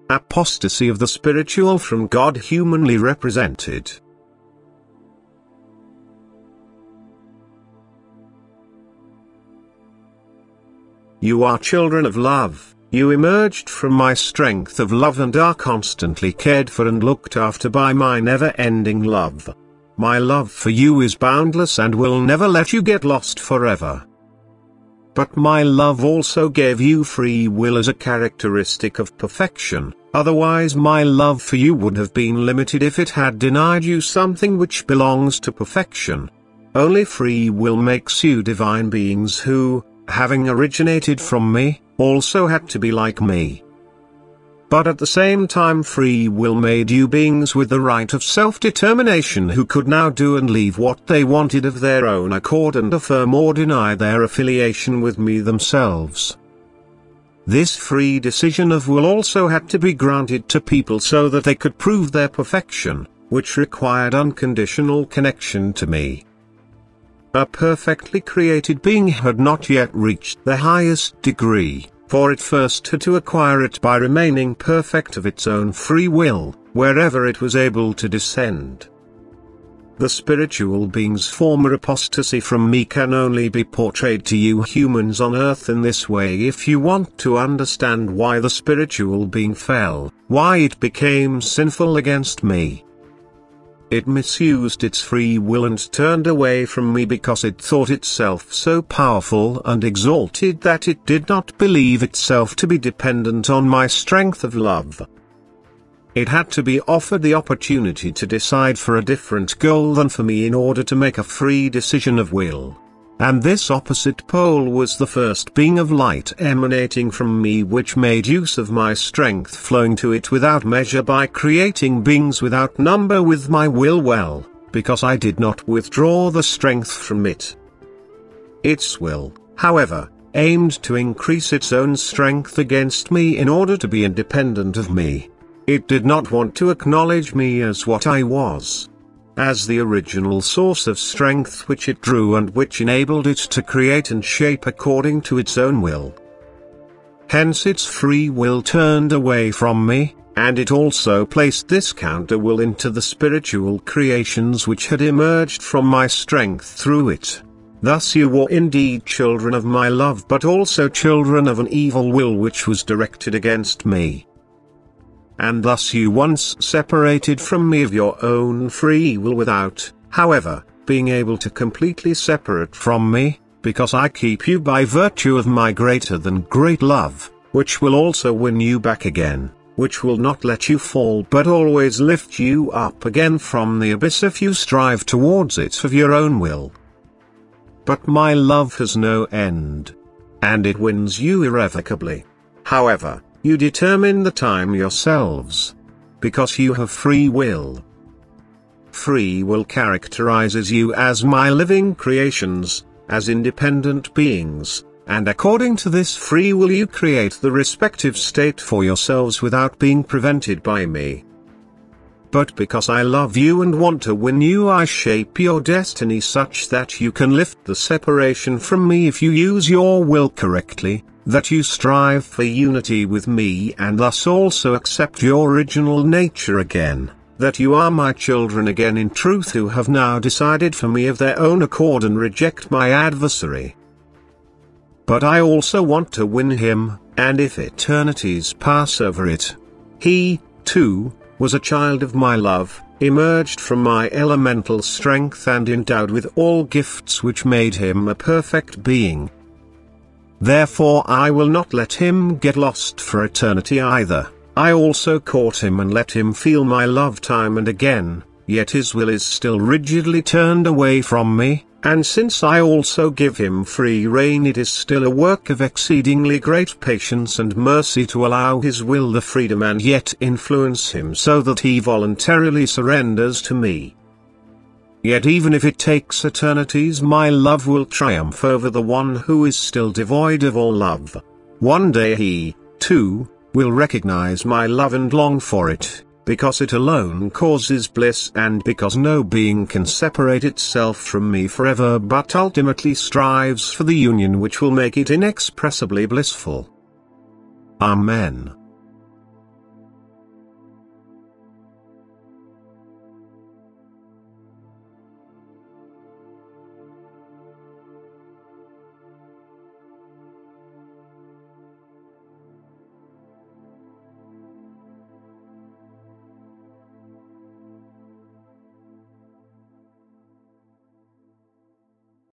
Apostasy of the spiritual from God humanly represented. You are children of love, you emerged from my strength of love and are constantly cared for and looked after by my never-ending love. My love for you is boundless and will never let you get lost forever. But my love also gave you free will as a characteristic of perfection, otherwise my love for you would have been limited if it had denied you something which belongs to perfection. Only free will makes you divine beings who, having originated from me, also had to be like me. But at the same time free will made you beings with the right of self-determination who could now do and leave what they wanted of their own accord and affirm or deny their affiliation with me themselves. This free decision of will also had to be granted to people so that they could prove their perfection, which required unconditional connection to me. A perfectly created being had not yet reached the highest degree, for it first had to acquire it by remaining perfect of its own free will, wherever it was able to descend. The spiritual being's former apostasy from me can only be portrayed to you humans on earth in this way if you want to understand why the spiritual being fell, why it became sinful against me. It misused its free will and turned away from me because it thought itself so powerful and exalted that it did not believe itself to be dependent on my strength of love. It had to be offered the opportunity to decide for a different goal than for me in order to make a free decision of will. And this opposite pole was the first being of light emanating from me, which made use of my strength flowing to it without measure by creating beings without number with my will, because I did not withdraw the strength from it. Its will, however, aimed to increase its own strength against me in order to be independent of me. It did not want to acknowledge me as what I was, as the original source of strength which it drew and which enabled it to create and shape according to its own will. Hence its free will turned away from me, and it also placed this counter will into the spiritual creations which had emerged from my strength through it. Thus you were indeed children of my love, but also children of an evil will which was directed against me. And thus you once separated from me of your own free will without, however, being able to completely separate from me, because I keep you by virtue of my greater than great love, which will also win you back again, which will not let you fall but always lift you up again from the abyss if you strive towards it of your own will. But my love has no end, and it wins you irrevocably. However, you determine the time yourselves, because you have free will. Free will characterizes you as my living creations, as independent beings, and according to this free will you create the respective state for yourselves without being prevented by me. But because I love you and want to win you, I shape your destiny such that you can lift the separation from me if you use your will correctly, that you strive for unity with me and thus also accept your original nature again, that you are my children again in truth who have now decided for me of their own accord and reject my adversary. But I also want to win him, and if eternities pass over it, he, too, was a child of my love, emerged from my elemental strength and endowed with all gifts which made him a perfect being. Therefore I will not let him get lost for eternity either. I also caught him and let him feel my love time and again, yet his will is still rigidly turned away from me, and since I also give him free rein, it is still a work of exceedingly great patience and mercy to allow his will the freedom and yet influence him so that he voluntarily surrenders to me. Yet even if it takes eternities, my love will triumph over the one who is still devoid of all love. One day he, too, will recognize my love and long for it, because it alone causes bliss and because no being can separate itself from me forever but ultimately strives for the union which will make it inexpressibly blissful. Amen.